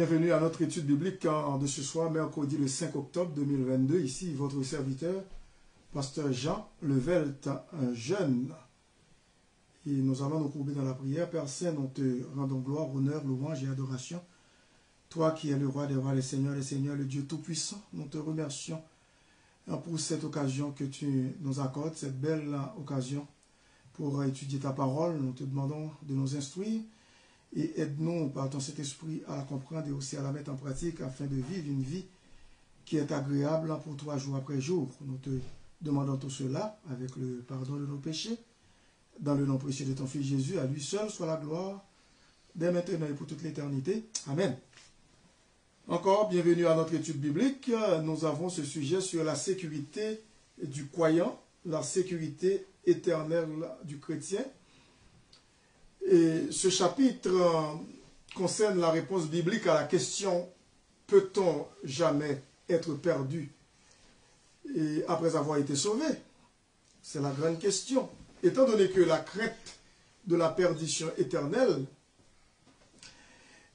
bienvenue à notre étude biblique de ce soir, mercredi le 5 octobre 2022. Ici, votre serviteur, pasteur Jean Levelt, un jeune. Et nous allons nous courber dans la prière. Père Saint, nous te rendons gloire, honneur, louange et adoration. Toi qui es le roi des rois, les seigneurs, le Dieu tout-puissant, nous te remercions pour cette occasion que tu nous accordes, cette belle occasion pour étudier ta parole. Nous te demandons de nous instruire et aide-nous par ton Saint-Esprit à la comprendre et aussi à la mettre en pratique afin de vivre une vie qui est agréable pour toi jour après jour. Nous te demandons tout cela avec le pardon de nos péchés. Dans le nom précieux de ton Fils Jésus, à lui seul soit la gloire, dès maintenant et pour toute l'éternité. Amen. Encore, bienvenue à notre étude biblique. Nous avons ce sujet sur la sécurité du croyant, la sécurité éternelle du chrétien. Et ce chapitre concerne la réponse biblique à la question « Peut-on jamais être perdu et après avoir été sauvé ?» C'est la grande question. Étant donné que la crainte de la perdition éternelle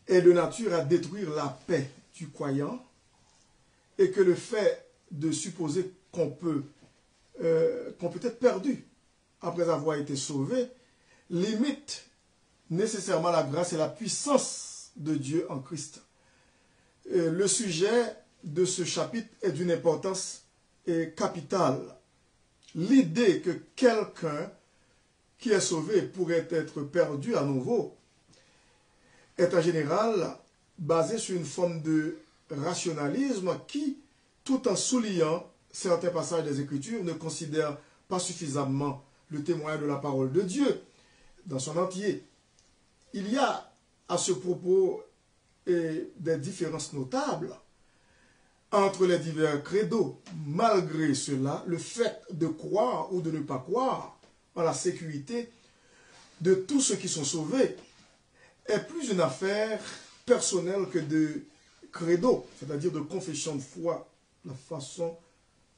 est de nature à détruire la paix du croyant et que le fait de supposer qu'on peut être perdu après avoir été sauvé limite nécessairement la grâce et la puissance de Dieu en Christ. Le sujet de ce chapitre est d'une importance capitale. L'idée que quelqu'un qui est sauvé pourrait être perdu à nouveau est en général basée sur une forme de rationalisme qui, tout en soulignant certains passages des Écritures, ne considère pas suffisamment le témoignage de la parole de Dieu dans son entier. Il y a à ce propos des différences notables entre les divers credos. Malgré cela, le fait de croire ou de ne pas croire en la sécurité de tous ceux qui sont sauvés est plus une affaire personnelle que de credo, c'est-à-dire de confession de foi, la façon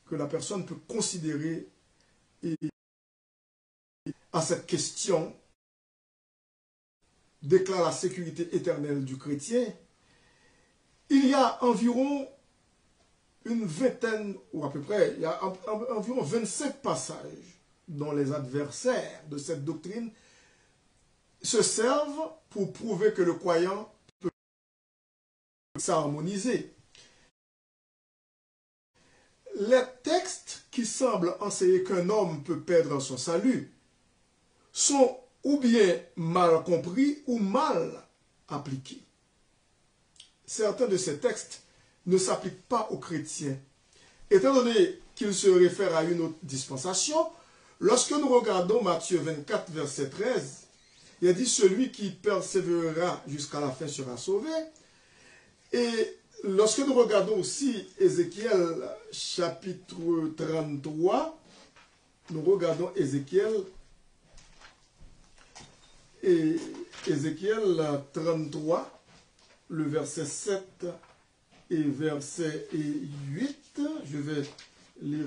que la personne peut considérer à cette question déclare la sécurité éternelle du chrétien. Il y a environ une vingtaine, ou à peu près, il y a environ 25 passages dont les adversaires de cette doctrine se servent pour prouver que le croyant peut s'harmoniser. Les textes qui semblent enseigner qu'un homme peut perdre son salut sont ou bien mal compris ou mal appliqués. Certains de ces textes ne s'appliquent pas aux chrétiens. Étant donné qu'ils se réfèrent à une autre dispensation, lorsque nous regardons Matthieu 24, verset 13, il a dit « Celui qui persévérera jusqu'à la fin sera sauvé ». Et lorsque nous regardons aussi Ézéchiel chapitre 33, nous regardons Ézéchiel 33, le verset 7 et verset 8. Je vais lire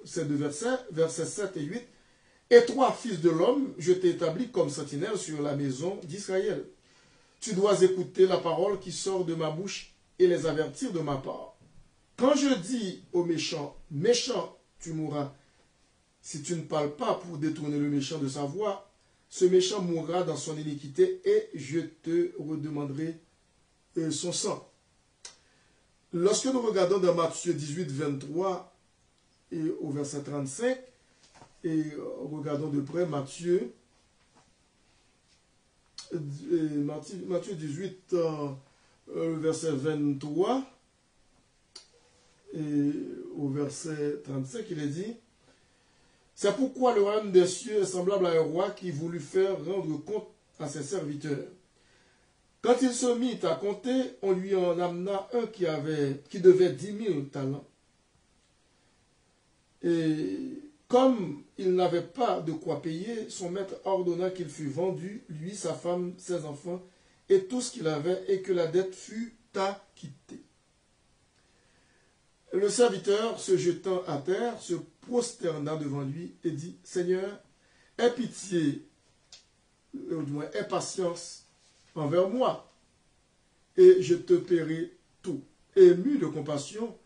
ces deux versets, versets 7 et 8. « Et toi, fils de l'homme, je t'ai établi comme sentinelle sur la maison d'Israël. Tu dois écouter la parole qui sort de ma bouche et les avertir de ma part. Quand je dis au méchant, méchant, tu mourras, si tu ne parles pas pour détourner le méchant de sa voie, ce méchant mourra dans son iniquité et je te redemanderai son sang. » Lorsque nous regardons dans Matthieu 18, 23 et au verset 35, et regardons de près Matthieu 18, verset 23 et au verset 35, il est dit « C'est pourquoi le royaume des cieux est semblable à un roi qui voulut faire rendre compte à ses serviteurs. Quand il se mit à compter, on lui en amena un qui devait 10 000 talents. Et comme il n'avait pas de quoi payer, son maître ordonna qu'il fût vendu, lui, sa femme, ses enfants, et tout ce qu'il avait, et que la dette fût acquittée. Le serviteur, se jetant à terre, se prosterna devant lui et dit, « Seigneur, aie pitié, ou du moins aie patience envers moi, et je te paierai tout. Ému de compassion,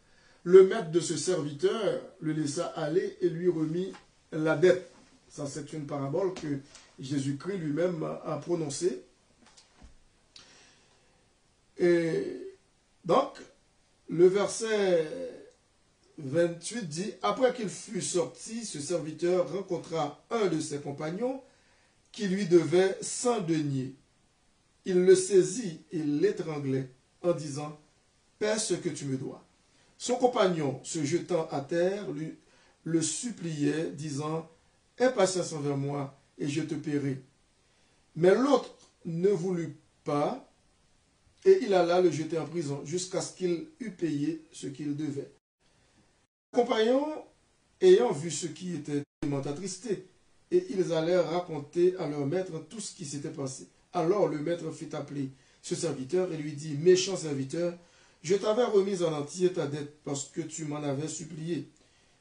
le maître de ce serviteur le laissa aller et lui remit la dette. Ça, c'est une parabole que Jésus-Christ lui-même a prononcée. Et donc, le verset 28 dit, « Après qu'il fut sorti, ce serviteur rencontra un de ses compagnons qui lui devait 100 deniers. Il le saisit et l'étranglait en disant, « Paie ce que tu me dois. » Son compagnon, se jetant à terre, le suppliait, disant, « Aie patience envers moi, et je te paierai. » Mais l'autre ne voulut pas, et il alla le jeter en prison, jusqu'à ce qu'il eût payé ce qu'il devait. Les compagnons, ayant vu ce qui était tellement attristé, et ils allèrent raconter à leur maître tout ce qui s'était passé. Alors le maître fit appeler ce serviteur et lui dit, « Méchant serviteur, je t'avais remis en entier ta dette parce que tu m'en avais supplié.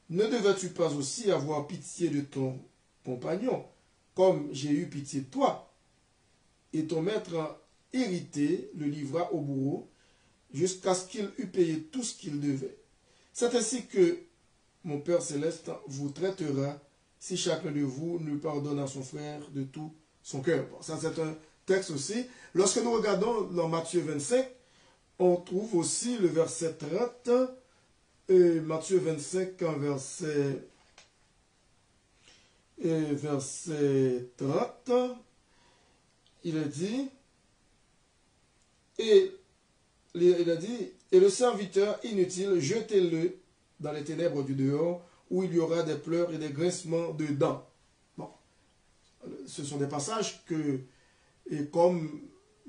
Ne devais-tu pas aussi avoir pitié de ton compagnon, comme j'ai eu pitié de toi? » Et ton maître, irrité, le livra au bourreau, jusqu'à ce qu'il eût payé tout ce qu'il devait. C'est ainsi que mon Père Céleste vous traitera si chacun de vous ne pardonne à son frère de tout son cœur. Bon, ça, c'est un texte aussi. Lorsque nous regardons dans Matthieu 25, on trouve aussi le verset 30, et Matthieu 25, verset 30, il a dit, et le serviteur inutile, jetez-le dans les ténèbres du dehors, où il y aura des pleurs et des grincements de dents. Bon, ce sont des passages que, et comme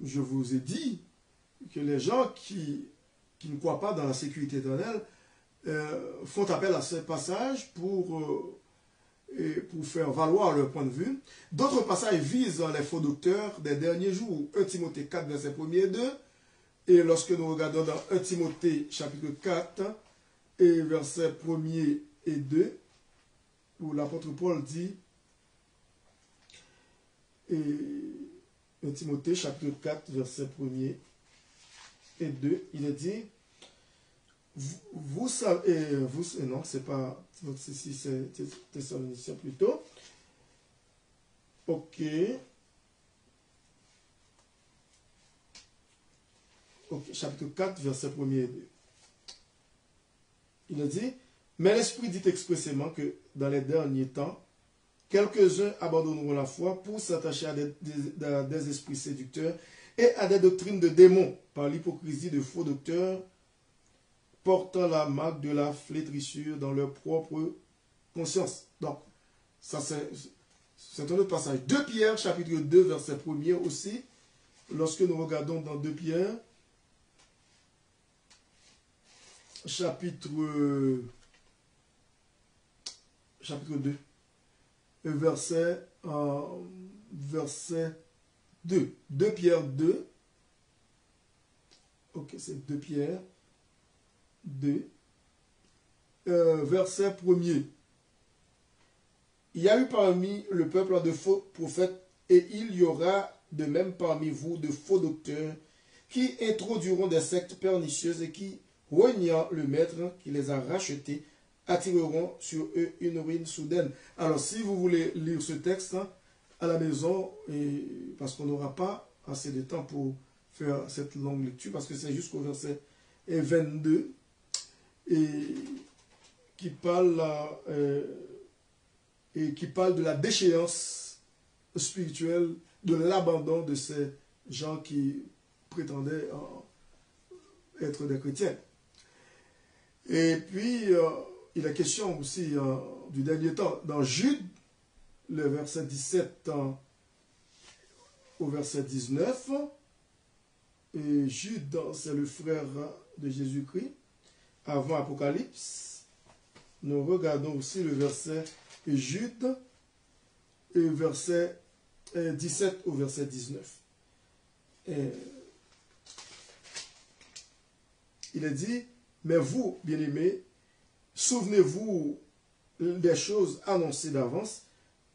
je vous ai dit, que les gens qui ne croient pas dans la sécurité éternelle font appel à ces passages pour faire valoir leur point de vue. D'autres passages visent les faux docteurs des derniers jours. 1 Timothée 4, verset 1 et 2. Et lorsque nous regardons dans 1 Timothée chapitre 4 et verset 1 et 2, où l'apôtre Paul dit, et 1 Timothée chapitre 4, verset 1 et 2, il est dit, vous savez, non, c'est pas, c'est Thessaloniciens plutôt. Ok. Ok, chapitre 4, verset 1 et 2. Il a dit, mais l'Esprit dit expressément que dans les derniers temps, quelques-uns abandonneront la foi pour s'attacher à des esprits séducteurs et à des doctrines de démons par l'hypocrisie de faux docteurs portant la marque de la flétrissure dans leur propre conscience. Donc, ça c'est un autre passage. 2 Pierre, chapitre 2, verset 1er aussi. Lorsque nous regardons dans 2 Pierre, chapitre 2, verset 2. 2 Pierre 2. Ok, c'est 2 Pierre 2. Verset 1er. Il y a eu parmi le peuple de faux prophètes, et il y aura de même parmi vous de faux docteurs qui introduiront des sectes pernicieuses et qui, reniant le maître qui les a rachetés, attireront sur eux une ruine soudaine. Alors, si vous voulez lire ce texte à la maison, parce qu'on n'aura pas assez de temps pour faire cette longue lecture, parce que c'est jusqu'au verset 22, et qui parle de la déchéance spirituelle, de l'abandon de ces gens qui prétendaient être des chrétiens. Et puis, il est question aussi du dernier temps. Dans Jude, le verset 17 au verset 19, et Jude, c'est le frère de Jésus-Christ, avant Apocalypse. Nous regardons aussi le verset Jude, et verset 17 au verset 19. Et il est dit, mais vous, bien-aimés, souvenez-vous des choses annoncées d'avance,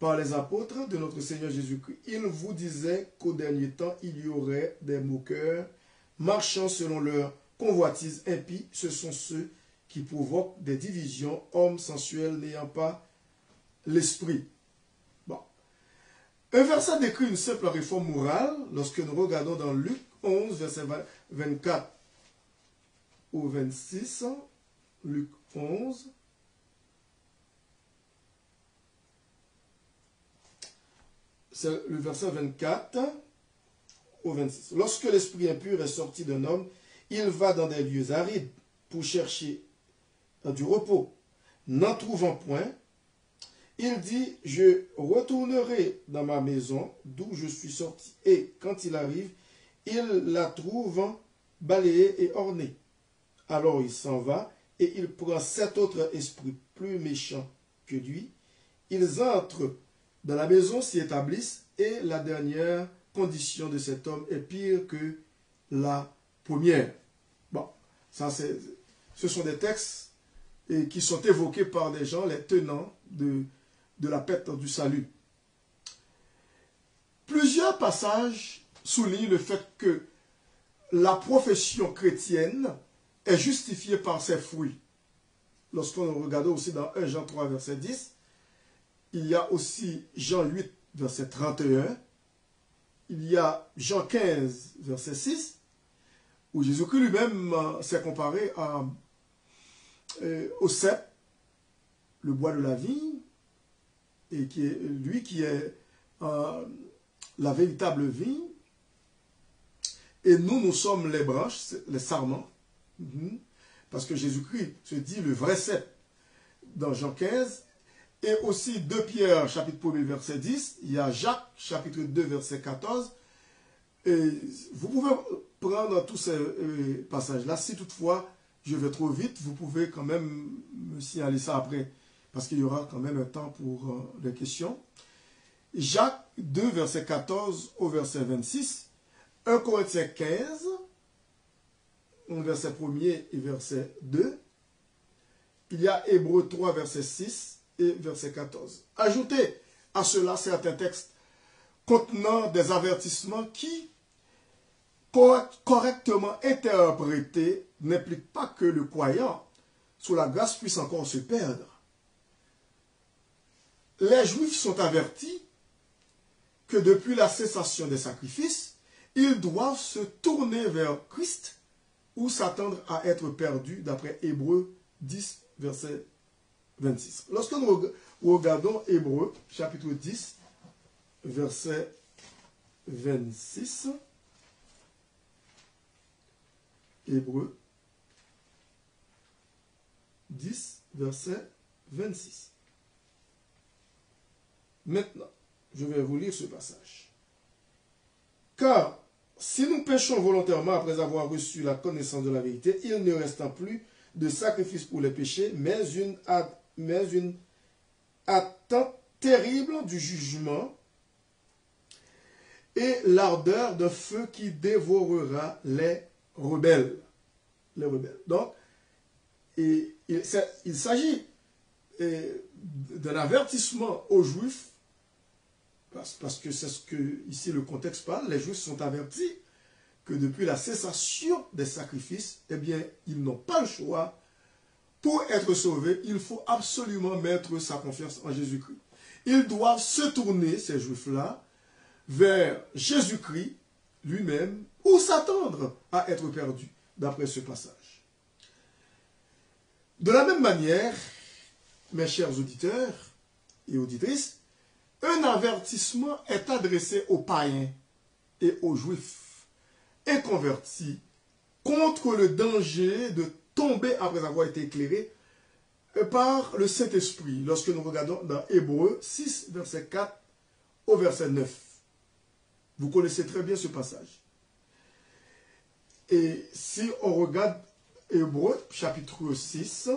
par les apôtres de notre Seigneur Jésus-Christ. Il vous disait qu'au dernier temps, il y aurait des moqueurs, marchant selon leur convoitise impie. Ce sont ceux qui provoquent des divisions, hommes sensuels n'ayant pas l'esprit. Bon. Un verset décrit une simple réforme morale lorsque nous regardons dans Luc 11, verset 24 au 26. Luc 11. C'est le verset 24 au 26. Lorsque l'esprit impur est sorti d'un homme, il va dans des lieux arides pour chercher du repos. N'en trouvant point, il dit, je retournerai dans ma maison d'où je suis sorti. Et quand il arrive, il la trouve balayée et ornée. Alors il s'en va et il prend 7 autres esprits plus méchants que lui. Ils entrent dans la maison, s'y établissent, et la dernière condition de cet homme est pire que la première. Bon, ça ce sont des textes qui sont évoqués par des gens, les tenants de la paix du salut. Plusieurs passages soulignent le fait que la profession chrétienne est justifiée par ses fruits. Lorsqu'on regarde aussi dans 1 Jean 3, verset 10, il y a aussi Jean 8, verset 31, il y a Jean 15, verset 6, où Jésus-Christ lui-même s'est comparé au cep, le bois de la vigne, et qui est lui qui est la véritable vigne, et nous sommes les branches, les sarments, parce que Jésus-Christ se dit le vrai cep dans Jean 15, et aussi 2 Pierre, chapitre 1, verset 10, il y a Jacques, chapitre 2, verset 14, et vous pouvez prendre tous ces passages-là, si toutefois je vais trop vite, vous pouvez quand même me signaler ça après, parce qu'il y aura quand même un temps pour les questions. Jacques 2, verset 14 au verset 26, 1 Corinthiens 15, verset 1er et verset 2, il y a Hébreux 3, verset 6 et verset 14. Ajoutez à cela certains textes contenant des avertissements qui, correctement interprétés, n'impliquent pas que le croyant, sous la grâce, puisse encore se perdre. Les Juifs sont avertis que depuis la cessation des sacrifices, ils doivent se tourner vers Christ ou s'attendre à être perdus, d'après Hébreux 10, verset 26. Lorsque nous regardons Hébreux, chapitre 10, verset 26, Hébreux 10, verset 26. Maintenant, je vais vous lire ce passage. Car si nous péchons volontairement après avoir reçu la connaissance de la vérité, il ne reste plus de sacrifice pour les péchés, mais une attente terrible du jugement et l'ardeur d'un feu qui dévorera les rebelles. Les rebelles. Donc, il s'agit d'un avertissement aux Juifs, parce que c'est ce que ici le contexte parle, les Juifs sont avertis que depuis la cessation des sacrifices, eh bien, ils n'ont pas le choix. Pour être sauvés, il faut absolument mettre sa confiance en Jésus-Christ. Ils doivent se tourner, ces Juifs-là, vers Jésus-Christ lui-même, ou s'attendre à être perdus, d'après ce passage. De la même manière, mes chers auditeurs et auditrices, un avertissement est adressé aux païens et aux juifs inconvertis contre le danger de tomber après avoir été éclairé par le Saint-Esprit, lorsque nous regardons dans Hébreux 6, verset 4 au verset 9. Vous connaissez très bien ce passage. Et si on regarde Hébreux, chapitre 6,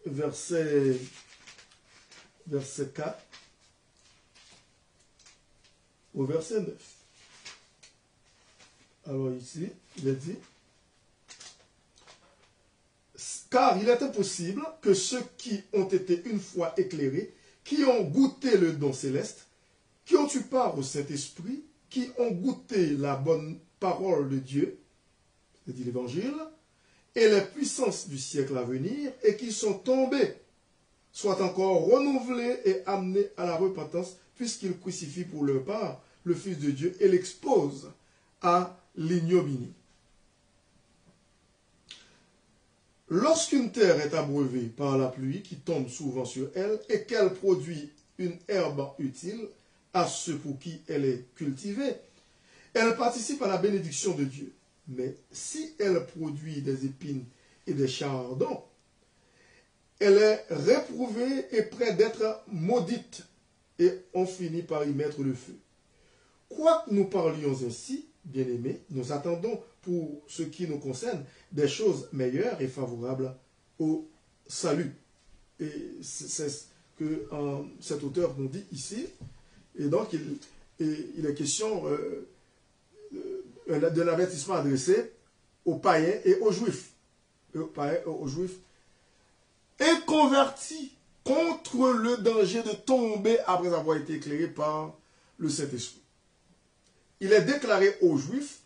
verset 4 au verset 9. Alors ici, il est dit, car il est impossible que ceux qui ont été une fois éclairés qui ont goûté le don céleste, qui ont eu part au Saint-Esprit, qui ont goûté la bonne parole de Dieu, c'est-à-dire l'Évangile, et les puissances du siècle à venir, et qui sont tombés, soient encore renouvelés et amenés à la repentance, puisqu'ils crucifient pour leur part le Fils de Dieu et l'exposent à l'ignominie. Lorsqu'une terre est abreuvée par la pluie qui tombe souvent sur elle et qu'elle produit une herbe utile à ceux pour qui elle est cultivée, elle participe à la bénédiction de Dieu. Mais si elle produit des épines et des chardons, elle est réprouvée et près d'être maudite, et on finit par y mettre le feu. Quoique nous parlions ainsi, bien-aimés, nous attendons pour ce qui nous concerne des choses meilleures et favorables au salut. Et c'est ce que cet auteur nous dit ici. Et donc, il est question d'un avertissement adressé aux païens et aux juifs. Aux juifs inconvertis contre le danger de tomber après avoir été éclairé par le Saint-Esprit. Il est déclaré aux Juifs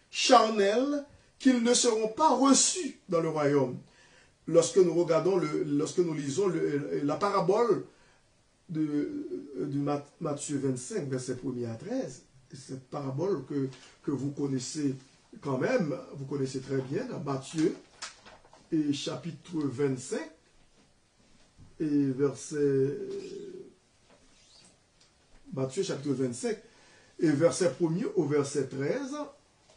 charnels qu'ils ne seront pas reçus dans le royaume. Lorsque nous regardons, lorsque nous lisons la parabole de Matthieu 25, verset 1er à 13, cette parabole que vous connaissez quand même, vous connaissez très bien, dans Matthieu, et chapitre 25, et Matthieu chapitre 25, et verset 1er au verset 13,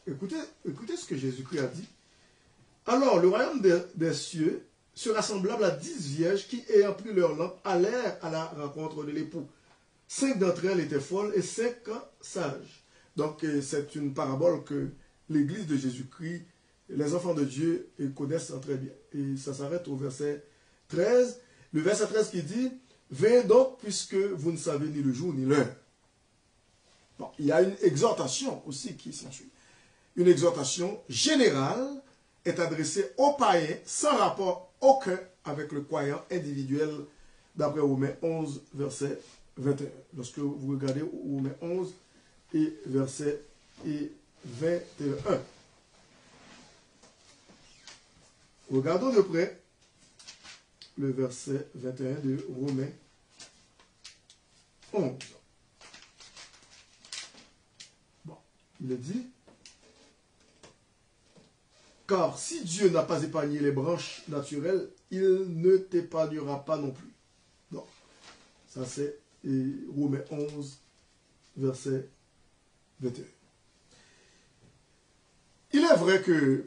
écoutez ce que Jésus-Christ a dit. Alors, le royaume des cieux sera semblable à 10 vierges qui, ayant pris leur lampe, allèrent à la rencontre de l'époux. 5 d'entre elles étaient folles et 5 sages. Donc, c'est une parabole que l'Église de Jésus-Christ, les enfants de Dieu, connaissent très bien. Et ça s'arrête au verset 13. Le verset 13 qui dit « Venez donc, puisque vous ne savez ni le jour ni l'heure. » Bon, il y a une exhortation aussi qui s'ensuit. Une exhortation générale est adressée aux païens sans rapport aucun avec le croyant individuel d'après Romains 11, verset 21. Lorsque vous regardez Romains 11 et verset 21. Regardons de près le verset 21 de Romains 11. Bon, il est dit, car si Dieu n'a pas épargné les branches naturelles, il ne t'épargnera pas non plus. Donc, ça c'est Romains 11, verset 21. Il est vrai que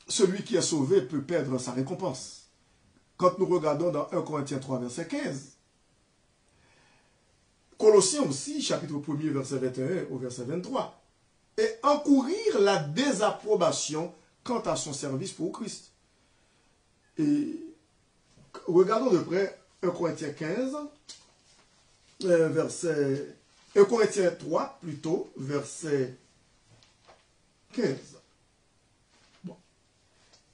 celui qui est sauvé peut perdre sa récompense. Quand nous regardons dans 1 Corinthiens 3, verset 15, Colossiens aussi, chapitre 1er, verset 21 au verset 23, et encourir la désapprobation quant à son service pour Christ. Et regardons de près 1 Corinthiens 15, 1 Corinthiens 3, plutôt, verset 15. Bon.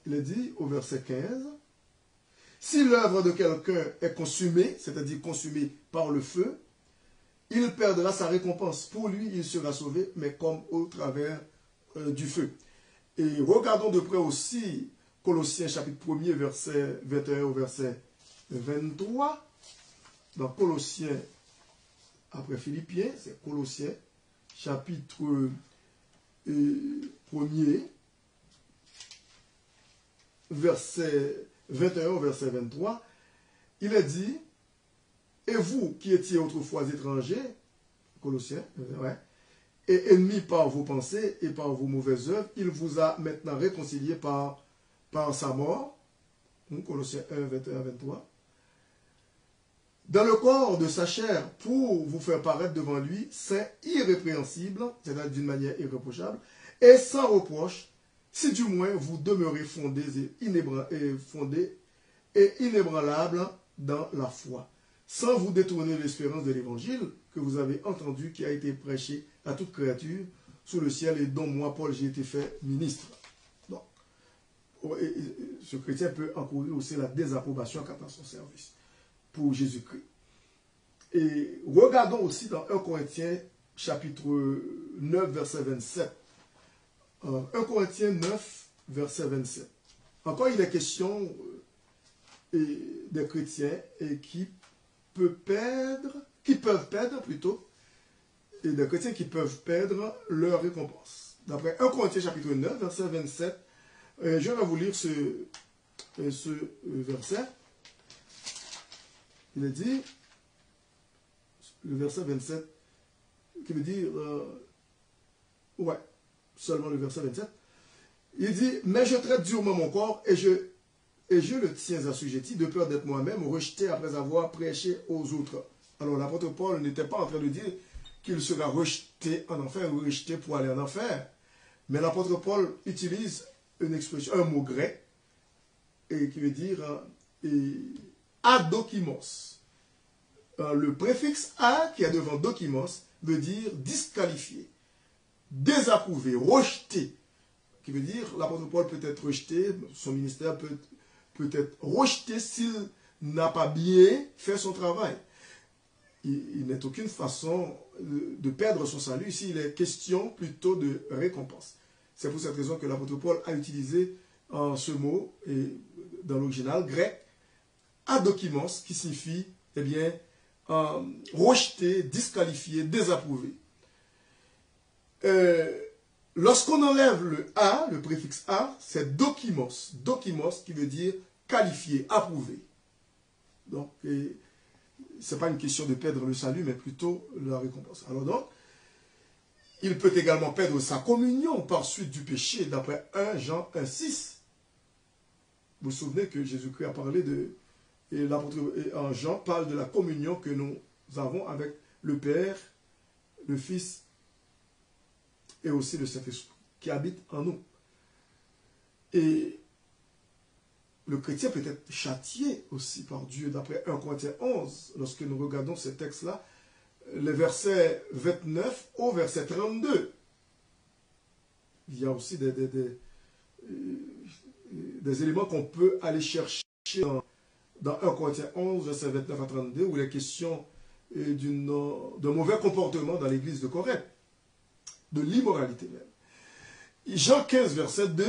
Il est dit au verset 15, si l'œuvre de quelqu'un est consumée, c'est-à-dire consumée par le feu, il perdra sa récompense. Pour lui, il sera sauvé, mais comme au travers du feu. Et regardons de près aussi Colossiens chapitre 1er, verset 21 au verset 23. Dans Colossiens, après Philippiens, c'est Colossiens chapitre 1er, verset 21 au verset 23, il est dit, et vous qui étiez autrefois étrangers, Colossiens, ouais, et ennemis par vos pensées et par vos mauvaises œuvres, il vous a maintenant réconciliés par sa mort, Colossiens 1, 21 à 23, dans le corps de sa chair, pour vous faire paraître devant lui, saint, irrépréhensible, c'est-à-dire d'une manière irréprochable, et sans reproche, si du moins vous demeurez fondés et inébranlables dans la foi, sans vous détourner de l'espérance de l'évangile que vous avez entendu, qui a été prêché à toute créature sous le ciel et dont moi, Paul, j'ai été fait ministre. Donc, ce chrétien peut encourir aussi la désapprobation quant à son service pour Jésus-Christ. Et regardons aussi dans 1 Corinthiens chapitre 9, verset 27. 1 Corinthiens 9, verset 27. Encore, il est question des chrétiens et qui peuvent perdre plutôt, et des chrétiens qui peuvent perdre leur récompense. D'après 1 Corinthiens chapitre 9, verset 27, je vais vous lire ce verset. Il est dit, le verset 27, qui veut dire, seulement le verset 27, il dit, mais je traite durement mon corps et je le tiens assujetti de peur d'être moi-même rejeté après avoir prêché aux autres. Alors l'apôtre Paul n'était pas en train de dire qu'il sera rejeté en enfer ou rejeté pour aller en enfer. Mais l'apôtre Paul utilise une expression, un mot grec, et qui veut dire adokimos. Le préfixe a qui est devant dokimos veut dire disqualifié, désapprouvé, rejeté. Qui veut dire l'apôtre Paul peut être rejeté, son ministère peut être rejeté s'il n'a pas bien fait son travail. Il n'est aucune façon de perdre son salut. Ici, il est question plutôt de récompense. C'est pour cette raison que l'apôtre Paul a utilisé ce mot dans l'original grec, adokimos, qui signifie, eh bien, rejeté, disqualifié, désapprouvé. Lorsqu'on enlève le A, le préfixe A, c'est dokimos. Dokimos qui veut dire qualifié, approuvé. Donc, ce n'est pas une question de perdre le salut, mais plutôt la récompense. Alors donc, il peut également perdre sa communion par suite du péché, d'après 1 Jean 1,6. Vous vous souvenez que Jésus-Christ a parlé de... Et l'apôtre Jean parle de la communion que nous avons avec le Père, le Fils et aussi le Saint-Esprit qui habite en nous. Et le chrétien peut être châtié aussi par Dieu, d'après 1 Corinthiens 11, lorsque nous regardons ces textes-là, le verset 29 au verset 32. Il y a aussi des éléments qu'on peut aller chercher dans 1 Corinthiens 11, verset 29 à 32, où il est question d'un mauvais comportement dans l'église de Corinthe, de l'immoralité même. Jean 15, verset 2,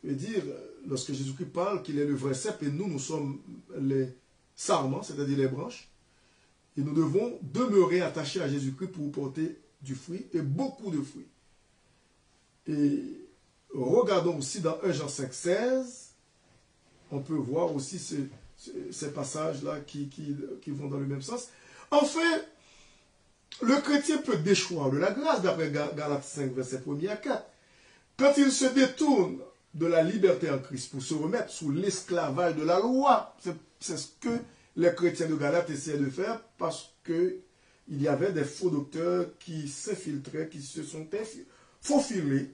veut dire, lorsque Jésus-Christ parle qu'il est le vrai cep et nous sommes les sarments, c'est-à-dire les branches, et nous devons demeurer attachés à Jésus-Christ pour porter du fruit, et beaucoup de fruits. Et regardons aussi dans 1 Jean 5, 16, on peut voir aussi ces passages-là qui vont dans le même sens. Enfin, le chrétien peut déchoir de la grâce, d'après Galates 5, verset 1 à 4. Quand il se détourne de la liberté en Christ pour se remettre sous l'esclavage de la loi, c'est ce que les chrétiens de Galate essayaient de faire, parce qu'il y avait des faux docteurs qui s'infiltraient, qui se sont faufilés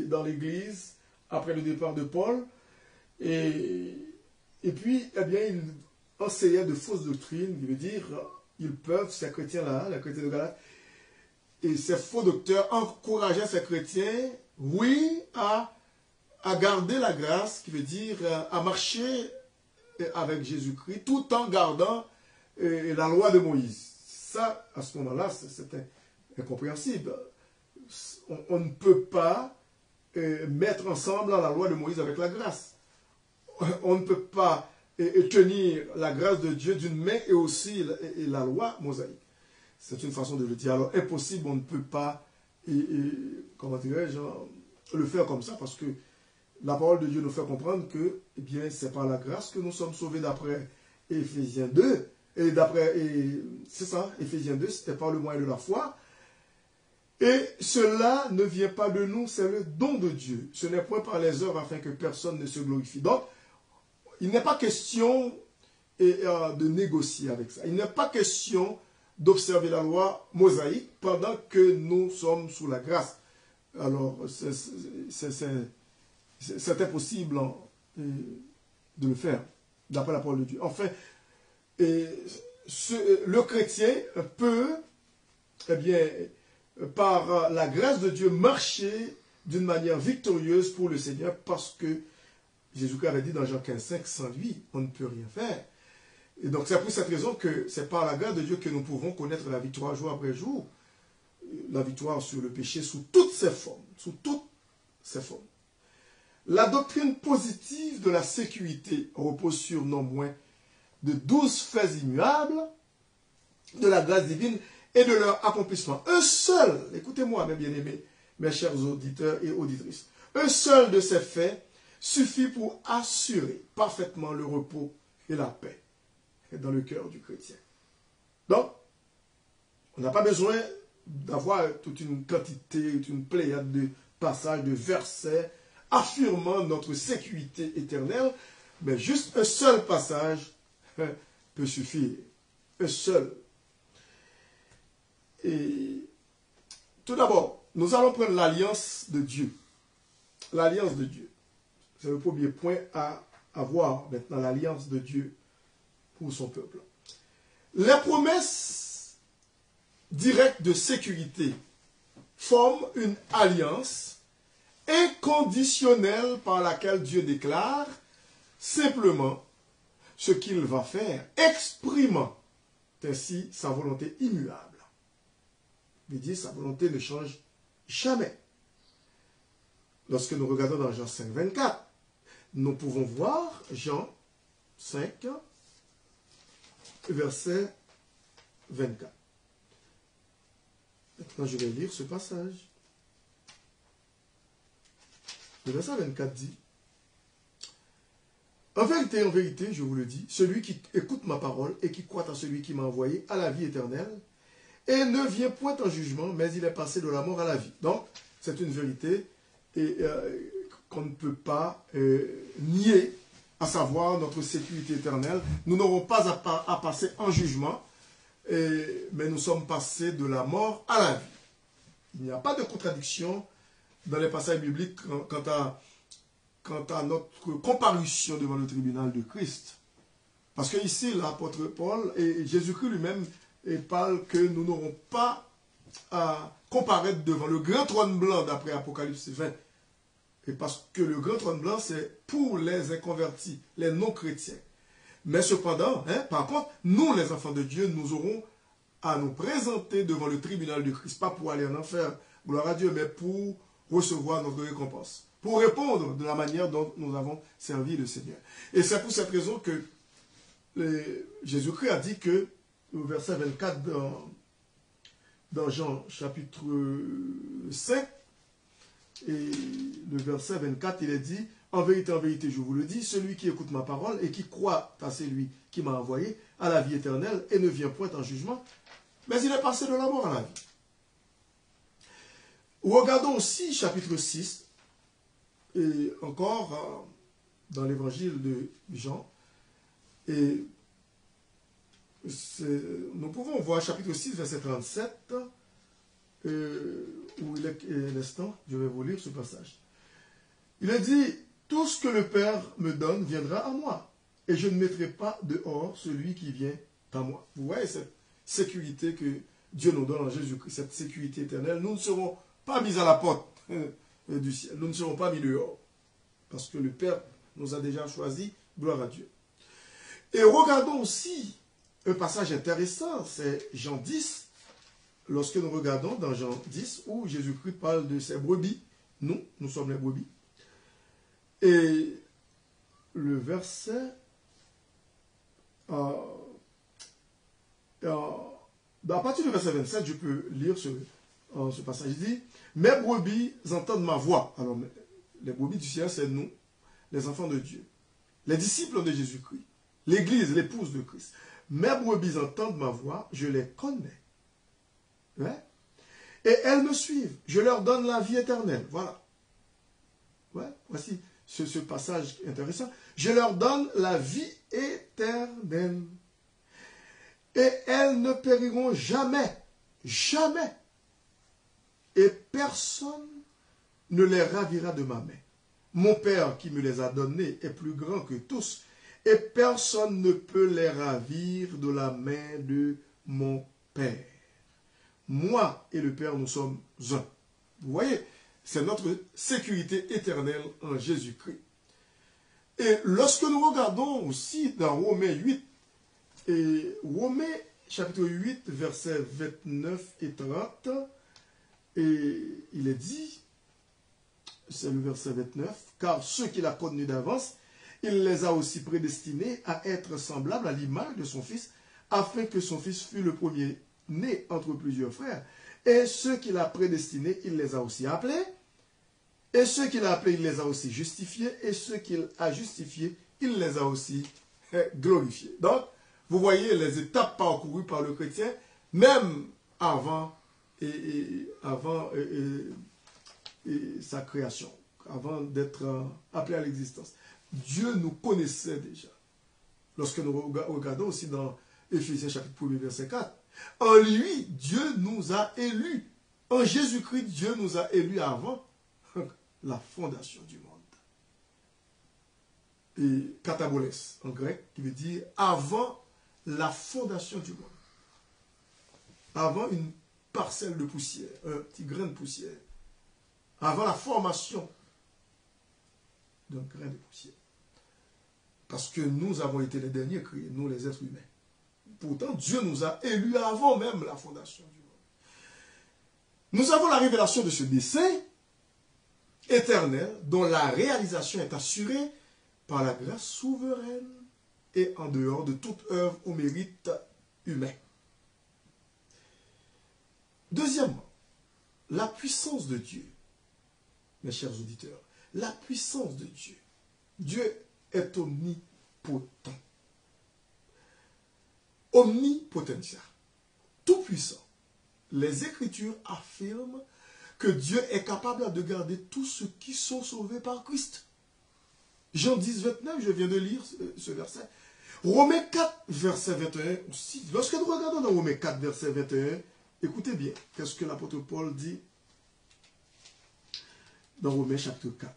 dans l'église après le départ de Paul. Et puis, eh bien, ils enseignaient de fausses doctrines, qui veut dire, ils peuvent, ces chrétiens-là, les chrétiens de Galate, et ces faux docteurs encourageaient ces chrétiens, oui, à garder la grâce, qui veut dire à marcher avec Jésus-Christ, tout en gardant la loi de Moïse. Ça, à ce moment-là, c'était incompréhensible. On ne peut pas mettre ensemble la loi de Moïse avec la grâce. On ne peut pas tenir la grâce de Dieu d'une main et aussi la loi mosaïque. C'est une façon de le dire. Alors, impossible, on ne peut pas, comment dirais-je, le faire comme ça, parce que la parole de Dieu nous fait comprendre que, eh bien, c'est par la grâce que nous sommes sauvés, d'après Éphésiens 2. C'est ça, Éphésiens 2, c'était par le moyen de la foi. Et cela ne vient pas de nous, c'est le don de Dieu. Ce n'est point par les œuvres afin que personne ne se glorifie. Donc, il n'est pas question de négocier avec ça. Il n'est pas question d'observer la loi mosaïque pendant que nous sommes sous la grâce. Alors, c'est impossible de le faire, d'après la parole de Dieu. Enfin, le chrétien peut, eh bien, par la grâce de Dieu, marcher d'une manière victorieuse pour le Seigneur, parce que Jésus-Christ avait dit dans Jean 15, 5, sans lui, on ne peut rien faire. Et donc c'est pour cette raison que c'est par la grâce de Dieu que nous pouvons connaître la victoire jour après jour, la victoire sur le péché sous toutes ses formes, sous toutes ses formes. La doctrine positive de la sécurité repose sur non moins de 12 faits immuables de la grâce divine et de leur accomplissement. Un seul, écoutez-moi mes bien-aimés, mes chers auditeurs et auditrices, un seul de ces faits suffit pour assurer parfaitement le repos et la paix dans le cœur du chrétien. Donc, on n'a pas besoin d'avoir toute une quantité, une pléiade de passages, de versets affirmant notre sécurité éternelle, mais juste un seul passage peut suffire. Un seul. Et tout d'abord, nous allons prendre l'alliance de Dieu. L'alliance de Dieu. C'est le premier point à avoir maintenant, l'alliance de Dieu pour son peuple. Les promesses directes de sécurité forment une alliance inconditionnelle par laquelle Dieu déclare simplement ce qu'il va faire, exprimant ainsi sa volonté immuable. Il dit sa volonté ne change jamais. Lorsque nous regardons dans Jean 5, 24, nous pouvons voir Jean 5, verset 24. Maintenant, je vais lire ce passage. Le verset 24 dit, en vérité, je vous le dis, celui qui écoute ma parole et qui croit à celui qui m'a envoyé a la vie éternelle et ne vient point en jugement, mais il est passé de la mort à la vie. Donc, c'est une vérité et qu'on ne peut pas nier, à savoir notre sécurité éternelle. Nous n'aurons pas à passer en jugement, mais nous sommes passés de la mort à la vie. Il n'y a pas de contradiction dans les passages bibliques quant à notre comparution devant le tribunal de Christ. Parce que ici, l'apôtre Paul et Jésus-Christ lui-même parlent que nous n'aurons pas à comparaître devant le grand trône blanc d'après Apocalypse 20. Et parce que le grand trône blanc, c'est pour les inconvertis, les non-chrétiens. Mais cependant, par contre, nous, les enfants de Dieu, nous aurons à nous présenter devant le tribunal de Christ, pas pour aller en enfer, gloire à Dieu, mais pour recevoir notre récompense, pour répondre de la manière dont nous avons servi le Seigneur. Et c'est pour cette raison que Jésus-Christ a dit que, au verset 24 dans Jean chapitre 5, et le verset 24, il est dit, en vérité, je vous le dis, celui qui écoute ma parole et qui croit à celui qui m'a envoyé a la vie éternelle et ne vient point en jugement, mais il est passé de la mort à la vie. Regardons aussi chapitre 6, et encore dans l'évangile de Jean, et nous pouvons voir chapitre 6, verset 37, où il est l'instant, je vais vous lire ce passage. Il est dit, tout ce que le Père me donne viendra à moi, et je ne mettrai pas dehors celui qui vient à moi. Vous voyez cette sécurité que Dieu nous donne en Jésus-Christ, cette sécurité éternelle. Nous ne serons pas mis à la porte du ciel, nous ne serons pas mis dehors, parce que le Père nous a déjà choisis, gloire à Dieu. Et regardons aussi un passage intéressant, c'est Jean 10, lorsque nous regardons dans Jean 10, où Jésus-Christ parle de ses brebis, nous sommes les brebis, et le verset, à partir du verset 27, je peux lire ce passage, il dit, mes brebis entendent ma voix. Alors, les brebis du ciel, c'est nous, les enfants de Dieu, les disciples de Jésus-Christ, l'Église, l'épouse de Christ. Mes brebis entendent ma voix, je les connais. Ouais. Et elles me suivent. Je leur donne la vie éternelle. Voilà. Ouais. Voici ce passage intéressant. Je leur donne la vie éternelle. Et elles ne périront jamais. Jamais. Et personne ne les ravira de ma main. Mon Père qui me les a donnés est plus grand que tous. Et personne ne peut les ravir de la main de mon Père. Moi et le Père, nous sommes un. Vous voyez, c'est notre sécurité éternelle en Jésus-Christ. Et lorsque nous regardons aussi dans Romains 8, Et Romains chapitre 8, versets 29 et 30, et il est dit, c'est le verset 29, car ceux qu'il a connus d'avance, il les a aussi prédestinés à être semblables à l'image de son Fils, afin que son Fils fût le premier-né entre plusieurs frères. Et ceux qu'il a prédestinés, il les a aussi appelés. Et ceux qu'il a appelés, il les a aussi justifiés. Et ceux qu'il a justifiés, il les a aussi glorifiés. Donc, vous voyez les étapes parcourues par le chrétien, même avant, sa création, avant d'être appelé à l'existence. Dieu nous connaissait déjà. Lorsque nous regardons aussi dans Éphésiens chapitre 1, verset 4, en lui, Dieu nous a élus. En Jésus-Christ, Dieu nous a élus avant la fondation du monde. Et kataboles en grec, qui veut dire avant la fondation du monde. Avant une parcelle de poussière, un petit grain de poussière. Avant la formation d'un grain de poussière. Parce que nous avons été les derniers créés, nous les êtres humains. Pourtant, Dieu nous a élus avant même la fondation du monde. Nous avons la révélation de ce dessein éternel dont la réalisation est assurée par la grâce souveraine et en dehors de toute œuvre au mérite humain. Deuxièmement, la puissance de Dieu. Mes chers auditeurs, la puissance de Dieu. Dieu est omnipotent. Omnipotentiel. Tout puissant. Les Écritures affirment que Dieu est capable de garder tous ceux qui sont sauvés par Christ. Jean 10, 29, je viens de lire ce verset. Romains 4, verset 21 aussi. Lorsque nous regardons dans Romains 4, verset 21, écoutez bien, qu'est-ce que l'apôtre Paul dit dans Romains chapitre 4,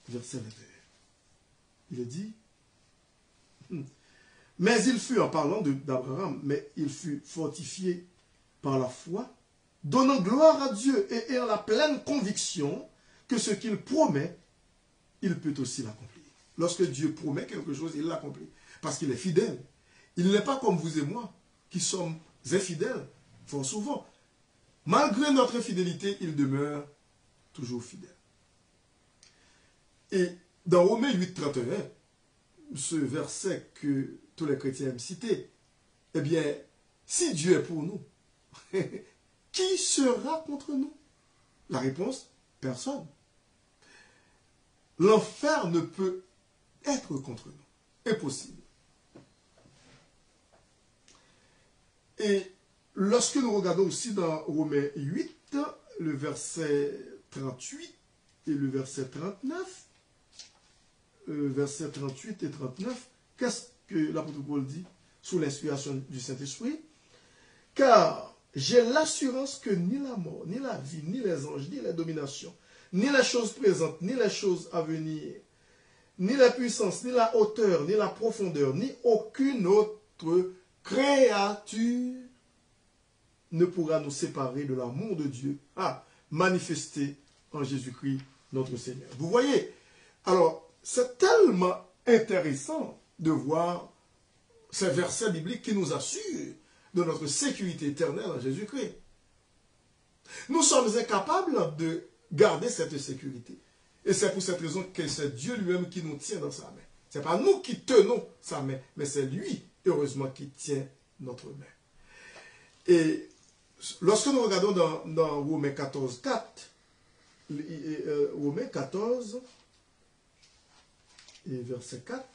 verset 21. Il est dit, mais il fut, en parlant d'Abraham, mais il fut fortifié par la foi, donnant gloire à Dieu et ayant la pleine conviction que ce qu'il promet, il peut aussi l'accomplir. Lorsque Dieu promet quelque chose, il l'accomplit. Parce qu'il est fidèle. Il n'est pas comme vous et moi, qui sommes infidèles, fort souvent. Malgré notre infidélité, il demeure toujours fidèle. Et dans Romains 8, 31, ce verset que tous les chrétiens aiment citer, eh bien, si Dieu est pour nous, qui sera contre nous? La réponse, personne. L'enfer ne peut être contre nous. Impossible. Et lorsque nous regardons aussi dans Romains 8, le verset 38 et le verset 39, versets 38 et 39, qu'est-ce que l'apôtre Paul dit sous l'inspiration du Saint-Esprit? Car j'ai l'assurance que ni la mort, ni la vie, ni les anges, ni les dominations, ni les choses présentes, ni les choses à venir, ni la puissance, ni la hauteur, ni la profondeur, ni aucune autre créature ne pourra nous séparer de l'amour de Dieu manifesté en Jésus-Christ notre Seigneur. Vous voyez? Alors, c'est tellement intéressant de voir ces versets bibliques qui nous assurent de notre sécurité éternelle en Jésus-Christ. Nous sommes incapables de garder cette sécurité. Et c'est pour cette raison que c'est Dieu lui-même qui nous tient dans sa main. Ce n'est pas nous qui tenons sa main, mais c'est lui, heureusement, qui tient notre main. Et lorsque nous regardons dans Romains 14, 4, Romains 14 et verset 4,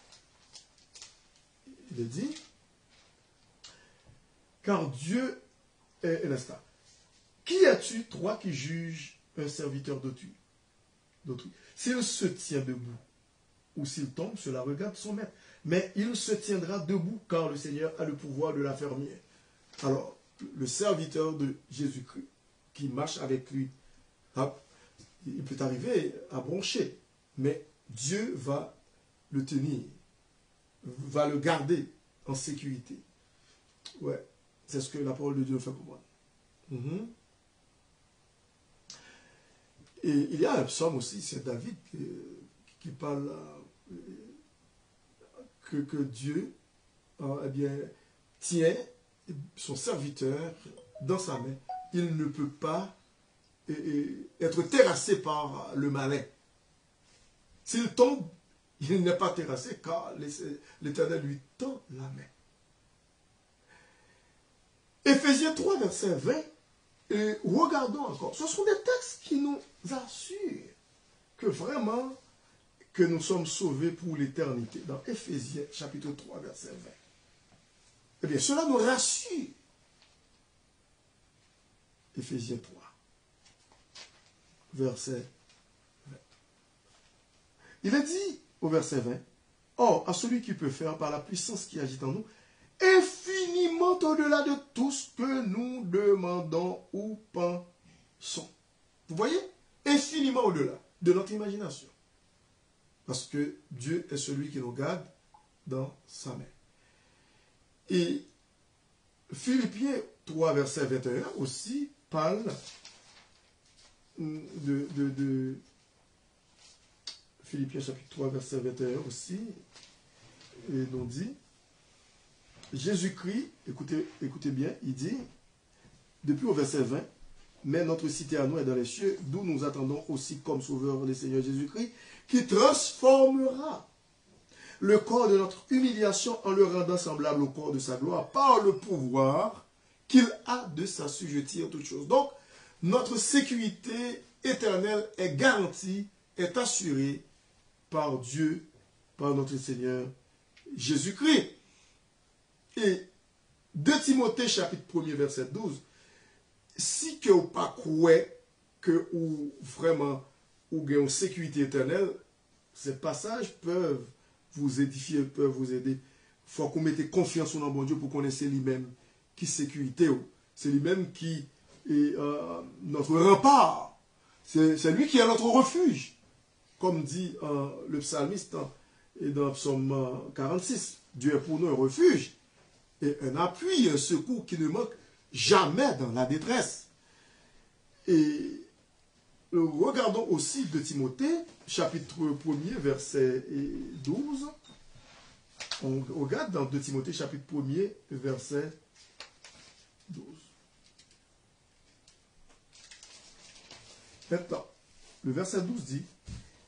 il est dit, car Dieu est l'instant. Qui es-tu, toi, qui juges un serviteur d'autrui? S'il se tient debout ou s'il tombe, cela regarde son maître. Mais il se tiendra debout car le Seigneur a le pouvoir de l'affermir. Alors, le serviteur de Jésus-Christ qui marche avec lui, il peut arriver à broncher, mais Dieu va le tenir, va le garder en sécurité. Ouais, c'est ce que la parole de Dieu fait pour moi. Et il y a un psaume aussi, c'est David qui parle que Dieu eh bien, tient son serviteur dans sa main, il ne peut pas être terrassé par le malin. S'il tombe, il n'est pas terrassé car l'Éternel lui tend la main. Éphésiens 3, verset 20, et regardons encore. Ce sont des textes qui nous assurent que vraiment, que nous sommes sauvés pour l'éternité. Dans Éphésiens chapitre 3, verset 20. Eh bien, cela nous rassure. Éphésiens 3, verset 20. Il est dit au verset 20, « Or, à celui qui peut faire par la puissance qui agit en nous, infiniment au-delà de tout ce que nous demandons ou pensons. » Vous voyez? Infiniment au-delà de notre imagination. Parce que Dieu est celui qui nous garde dans sa main. Et Philippiens 3, verset 21 aussi parle de Philippiens chapitre 3, verset 21 aussi, et nous dit, Jésus-Christ, écoutez bien, il dit, depuis au verset 20, mais notre cité à nous est dans les cieux, d'où nous attendons aussi comme sauveur le Seigneur Jésus-Christ, qui transformera le corps de notre humiliation en le rendant semblable au corps de sa gloire, par le pouvoir qu'il a de s'assujettir à toutes choses. Donc, notre sécurité éternelle est garantie, est assurée par Dieu, par notre Seigneur Jésus-Christ. Et 2 Timothée chapitre 1er verset 12, si que vous pas croyez que ou vraiment ou gagnez une sécurité éternelle, ces passages peuvent vous édifier, peuvent vous aider. Il faut qu'on mette confiance en bon Dieu pour connaître lui-même qui sécurité. C'est lui-même qui est notre rempart. C'est lui qui est notre refuge. Comme dit le psalmiste dans Psaume 46. Dieu est pour nous un refuge et un appui, un secours qui ne manque jamais dans la détresse. Et regardons aussi de Timothée, chapitre 1er, verset 12. On regarde dans 2 Timothée, chapitre 1er, verset 12. Maintenant, le verset 12 dit,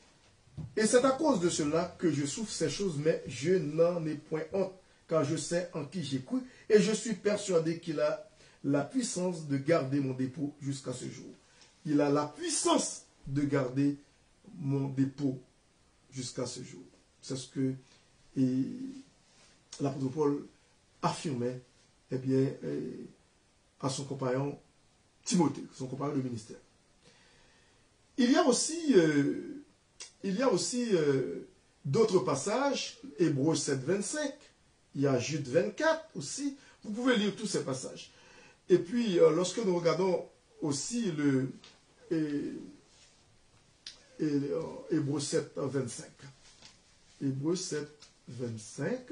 « Et c'est à cause de cela que je souffre ces choses, mais je n'en ai point honte, car je sais en qui j'ai cru, et je suis persuadé qu'il a la puissance de garder mon dépôt jusqu'à ce jour. » Il a la puissance de garder mon dépôt jusqu'à ce jour. C'est ce que l'apôtre Paul affirmait à son compagnon Timothée, son compagnon de ministère. Il y a aussi d'autres passages, Hébreux 7, 25, il y a Jude 24 aussi. Vous pouvez lire tous ces passages. Et puis, lorsque nous regardons aussi Hébreux 7, 25. Hébreux 7, 25,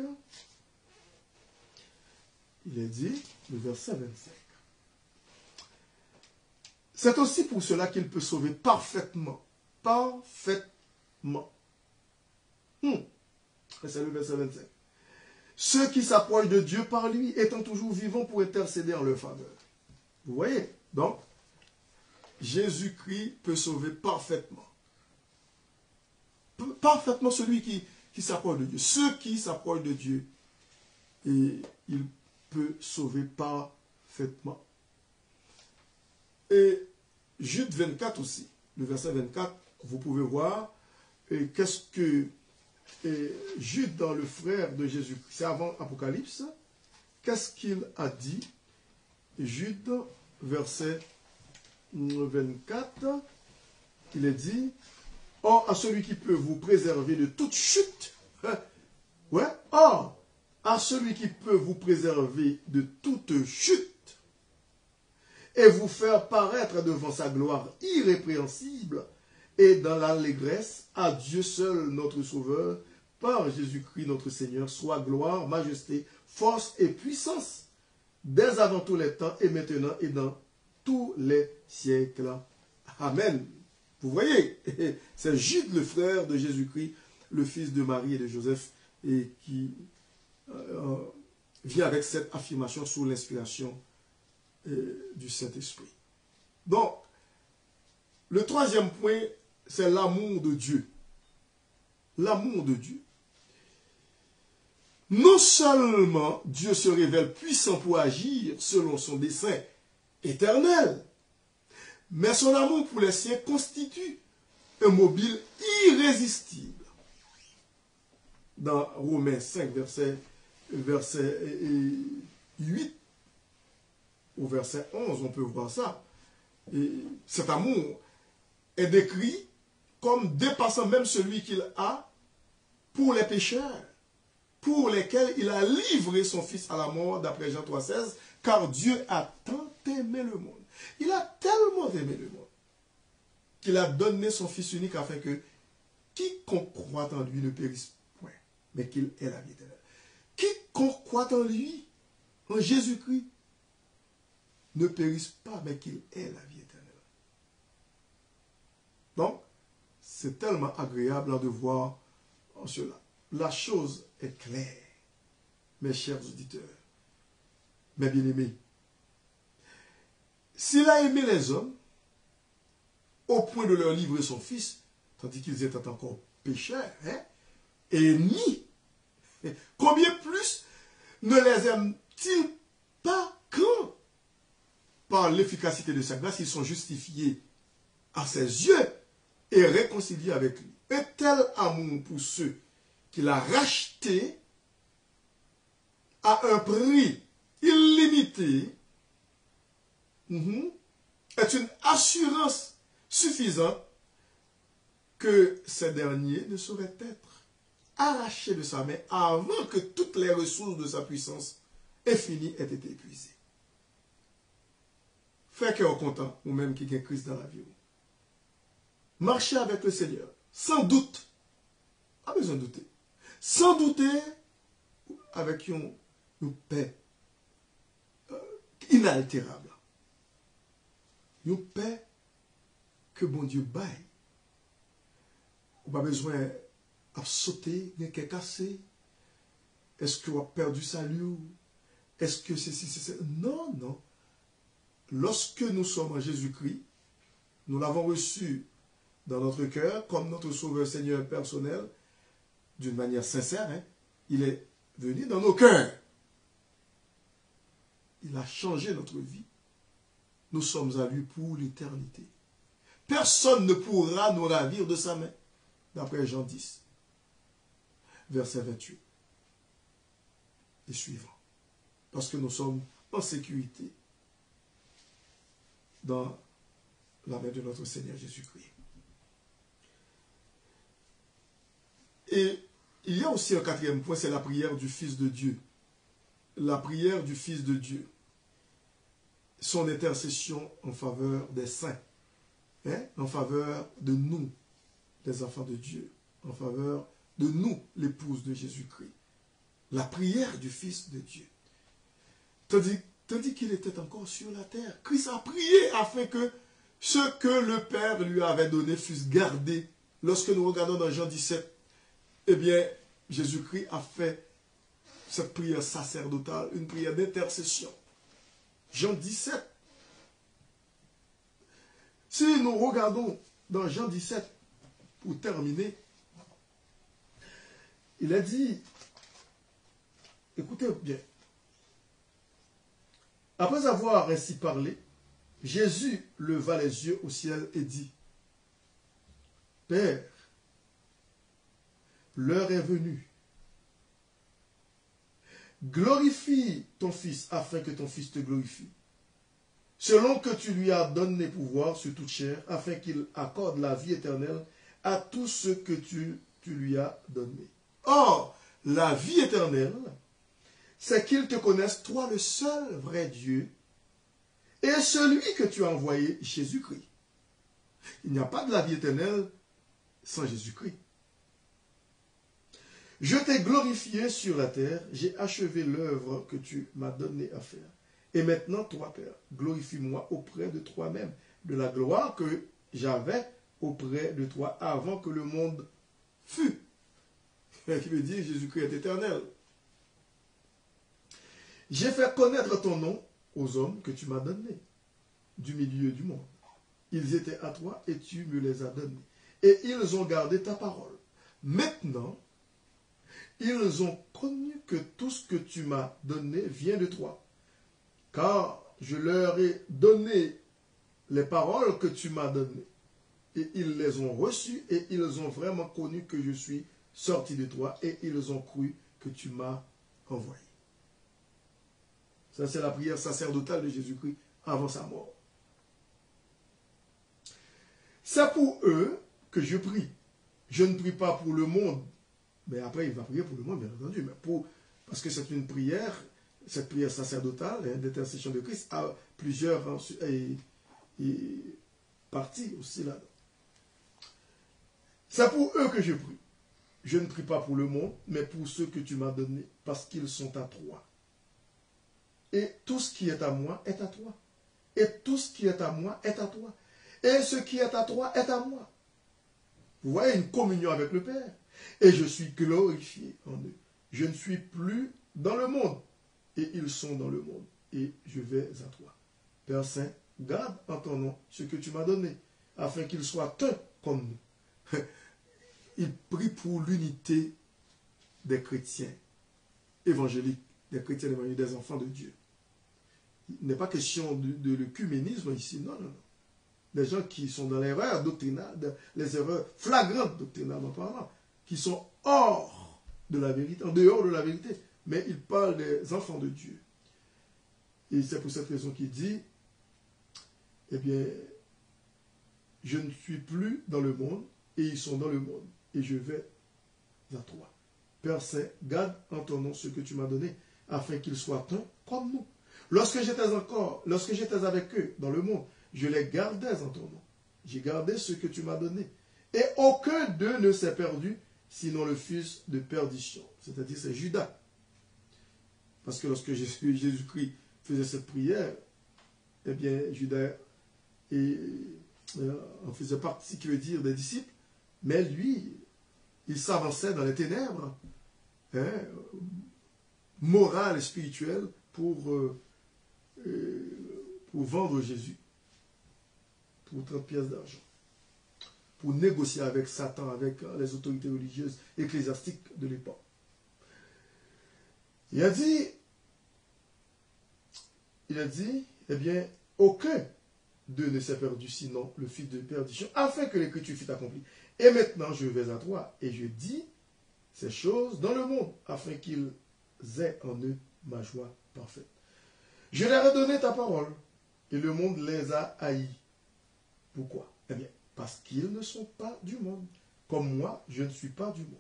il est dit, le verset 25. C'est aussi pour cela qu'il peut sauver parfaitement. Parfaitement. C'est le verset 25. Ceux qui s'approchent de Dieu par lui, étant toujours vivants pour intercéder en leur faveur. Vous voyez? Donc, Jésus-Christ peut sauver parfaitement. Parfaitement celui qui s'approche de Dieu. Ceux qui s'approchent de Dieu, et il peut sauver parfaitement. Et Jude 24 aussi, le verset 24, vous pouvez voir qu'est-ce que Jude, dans le frère de Jésus, c'est avant Apocalypse, qu'est-ce qu'il a dit? Jude, verset 24, il est dit, « Or, à celui qui peut vous préserver de toute chute, or, à celui qui peut vous préserver de toute chute, et vous faire paraître devant sa gloire irrépréhensible, et dans l'allégresse, à Dieu seul notre Sauveur, par Jésus-Christ notre Seigneur, soit gloire, majesté, force et puissance, dès avant tous les temps, et maintenant, et dans tous les siècles. Amen. » Vous voyez, c'est Jude, le frère de Jésus-Christ, le fils de Marie et de Joseph, et qui vient avec cette affirmation sous l'inspiration du Saint-Esprit. Donc, le troisième point, c'est l'amour de Dieu. L'amour de Dieu. Non seulement Dieu se révèle puissant pour agir selon son dessein éternel, mais son amour pour les siens constitue un mobile irrésistible. Dans Romains 5, verset 8 au verset 11, on peut voir ça. Et cet amour est décrit comme dépassant même celui qu'il a pour les pécheurs, pour lesquels il a livré son Fils à la mort, d'après Jean 3,16, car Dieu a tant aimé le monde. Il a tellement aimé le monde qu'il a donné son Fils unique afin que quiconque croit en lui ne périsse point, mais qu'il ait la vie éternelle. Quiconque croit en lui, en Jésus-Christ, ne périsse pas, mais qu'il ait la vie éternelle. Donc, c'est tellement agréable de voir en cela. La chose est claire, mes chers auditeurs, mes bien-aimés. S'il a aimé les hommes, au point de leur livrer son Fils, tandis qu'ils étaient encore pécheurs, ennemis, combien plus ne les aime-t-il pas quand, par l'efficacité de sa grâce, ils sont justifiés à ses yeux et réconciliés avec lui. Un tel amour pour ceux qu'il a rachetés à un prix illimité est une assurance suffisante que ces derniers ne sauraient être arrachés de sa main avant que toutes les ressources de sa puissance infinie aient été épuisées. Fais cœur content, ou même qui gagne Christ dans la vie. Marchez avec le Seigneur, sans doute, pas besoin de douter, sans douter, avec une paix inaltérable. Une paix que bon Dieu baille. On n'a pas besoin de sauter, de casser. Est-ce qu'on a perdu salut? Est-ce que c'est... Non, non. Lorsque nous sommes en Jésus-Christ, nous l'avons reçu dans notre cœur comme notre Sauveur Seigneur personnel, d'une manière sincère. Il est venu dans nos cœurs. Il a changé notre vie. Nous sommes à lui pour l'éternité. Personne ne pourra nous ravir de sa main. D'après Jean 10, verset 28 et suivant. Parce que nous sommes en sécurité dans la main de notre Seigneur Jésus-Christ. Et il y a aussi un quatrième point, c'est la prière du Fils de Dieu. La prière du Fils de Dieu. Son intercession en faveur des saints. En faveur de nous, les enfants de Dieu. En faveur de nous, l'épouse de Jésus-Christ. La prière du Fils de Dieu. Tandis qu'il était encore sur la terre, Christ a prié afin que ce que le Père lui avait donné fût gardé. Lorsque nous regardons dans Jean 17, eh bien, Jésus-Christ a fait cette prière sacerdotale, une prière d'intercession. Jean 17. Si nous regardons dans Jean 17, pour terminer, il a dit, écoutez bien, après avoir ainsi parlé, Jésus leva les yeux au ciel et dit, Père, l'heure est venue. Glorifie ton Fils afin que ton Fils te glorifie. Selon que tu lui as donné pouvoir sur toute chair, afin qu'il accorde la vie éternelle à tous ceux que tu lui as donné. Or, la vie éternelle, c'est qu'ils te connaissent, toi le seul vrai Dieu, et celui que tu as envoyé, Jésus-Christ. Il n'y a pas de la vie éternelle sans Jésus-Christ. Je t'ai glorifié sur la terre, j'ai achevé l'œuvre que tu m'as donné à faire. Et maintenant, toi, Père, glorifie-moi auprès de toi-même, de la gloire que j'avais auprès de toi avant que le monde fût. Qui veut dire Jésus-Christ est éternel. J'ai fait connaître ton nom aux hommes que tu m'as donnés du milieu du monde. Ils étaient à toi et tu me les as donnés. Et ils ont gardé ta parole. Maintenant, ils ont connu que tout ce que tu m'as donné vient de toi. Car je leur ai donné les paroles que tu m'as données. Et ils les ont reçues et ils ont vraiment connu que je suis sorti de toi et ils ont cru que tu m'as envoyé. Ça, c'est la prière sacerdotale de Jésus-Christ avant sa mort. C'est pour eux que je prie. Je ne prie pas pour le monde. Mais après, il va prier pour le monde, bien entendu. Mais parce que c'est une prière, cette prière sacerdotale, d'intercession de Christ, a plusieurs parties aussi là-dedans. C'est pour eux que je prie. Je ne prie pas pour le monde, mais pour ceux que tu m'as donnés, parce qu'ils sont à toi. Et tout ce qui est à moi est à toi. Et tout ce qui est à moi est à toi. Et ce qui est à toi est à moi. Vous voyez une communion avec le Père. Et je suis glorifié en eux. Je ne suis plus dans le monde. Et ils sont dans le monde. Et je vais à toi. Père Saint, garde en ton nom ce que tu m'as donné, afin qu'ils soient un comme nous. Il prie pour l'unité des chrétiens évangéliques, des chrétiens évangéliques, des enfants de Dieu. Il n'est pas question de l'œcuménisme ici, non, non, non. Des gens qui sont dans l'erreur doctrinale, les erreurs flagrantes doctrinalement parlant, qui sont hors de la vérité, en dehors de la vérité, mais il parle des enfants de Dieu. Et c'est pour cette raison qu'il dit, eh bien, je ne suis plus dans le monde, et ils sont dans le monde, et je vais à toi. Père Saint, garde en ton nom ce que tu m'as donné, afin qu'ils soient un comme nous. Lorsque j'étais avec eux dans le monde, je les gardais en ton nom. J'ai gardé ce que tu m'as donné. Et aucun d'eux ne s'est perdu, sinon le fils de perdition. C'est-à-dire c'est Judas. Parce que lorsque Jésus-Christ faisait cette prière, eh bien, Judas en faisait partie, qui veut dire des disciples, mais lui, il s'avançait dans les ténèbres, morales et spirituelles, pour vendre Jésus pour 30 pièces d'argent, pour négocier avec Satan, avec les autorités religieuses ecclésiastiques de l'époque. Il a dit, eh bien, aucun d'eux ne s'est perdu, sinon le fils de perdition, afin que l'écriture fût accomplie. Et maintenant, je vais à toi, et je dis ces choses dans le monde, afin qu'ils aient en eux ma joie parfaite. Je leur ai donné ta parole, et le monde les a haïs. Pourquoi? Eh bien, parce qu'ils ne sont pas du monde, comme moi, je ne suis pas du monde.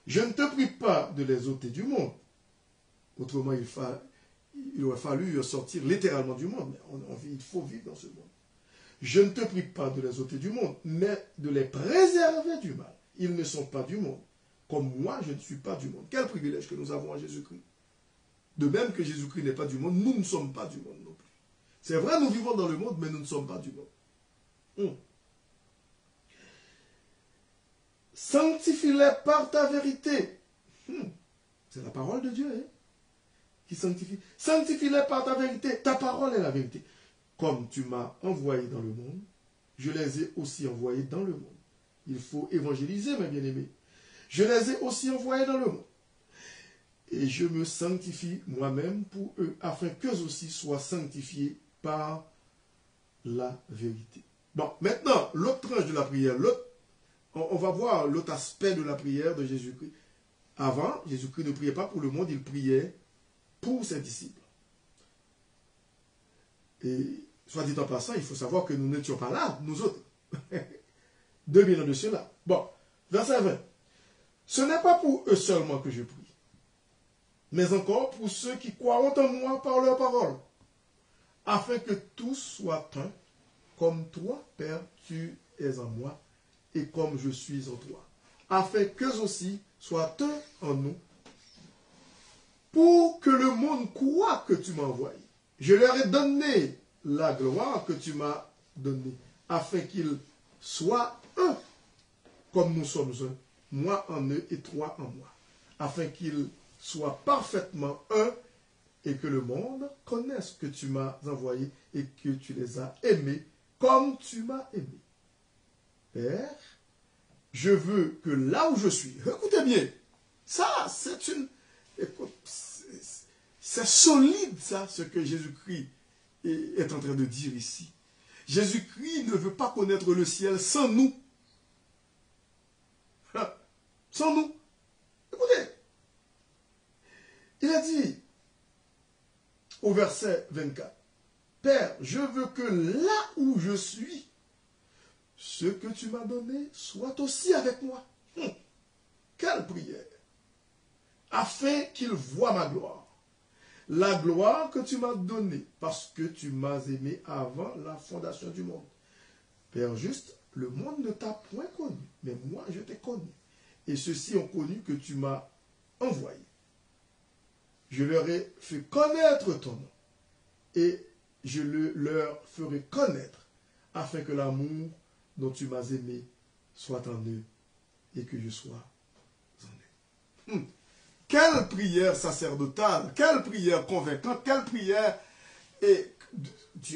Je ne te prie pas de les ôter du monde. Autrement, il aurait fallu sortir littéralement du monde, mais il faut vivre dans ce monde. Je ne te prie pas de les ôter du monde, mais de les préserver du mal. Ils ne sont pas du monde, comme moi, je ne suis pas du monde. Quel privilège que nous avons à Jésus-Christ. De même que Jésus-Christ n'est pas du monde, nous ne sommes pas du monde non plus. C'est vrai, nous vivons dans le monde, mais nous ne sommes pas du monde. Sanctifie-les par ta vérité. C'est la parole de Dieu qui sanctifie. Sanctifie-les par ta vérité. Ta parole est la vérité. Comme tu m'as envoyé dans le monde, je les ai aussi envoyés dans le monde. Il faut évangéliser, mes bien-aimés. Je les ai aussi envoyés dans le monde. Et je me sanctifie moi-même pour eux, afin qu'eux aussi soient sanctifiés par la vérité. Bon, maintenant, l'autre tranche de la prière, on va voir l'autre aspect de la prière de Jésus-Christ. Avant, Jésus-Christ ne priait pas pour le monde, il priait pour ses disciples. Et, soit dit en passant, il faut savoir que nous n'étions pas là, nous autres. 2000 ans de cela. Bon, verset 20. Ce n'est pas pour eux seulement que je prie, mais encore pour ceux qui croiront en moi par leur parole, afin que tous soient un, comme toi, Père, tu es en moi, et comme je suis en toi, afin qu'eux aussi soient un en nous, pour que le monde croie que tu m'as envoyé. Je leur ai donné la gloire que tu m'as donnée, afin qu'ils soient un, comme nous sommes un, moi en eux et toi en moi, afin qu'ils soient parfaitement un, et que le monde connaisse que tu m'as envoyé et que tu les as aimés comme tu m'as aimé. Père, je veux que là où je suis, écoutez bien, ça c'est une... Écoute, c'est solide ça, ce que Jésus-Christ est en train de dire ici. Jésus-Christ ne veut pas connaître le ciel sans nous. Sans nous. Écoutez, il a dit au verset 24, Père, je veux que là où je suis, ce que tu m'as donné soit aussi avec moi. Quelle prière! Afin qu'il voie ma gloire. La gloire que tu m'as donnée, parce que tu m'as aimé avant la fondation du monde. Père juste, le monde ne t'a point connu, mais moi je t'ai connu. Et ceux-ci ont connu que tu m'as envoyé. Je leur ai fait connaître ton nom, et je leur ferai connaître, afin que l'amour dont tu m'as aimé soit en eux, et que je sois en eux. Quelle prière sacerdotale, quelle prière convaincante, quelle prière est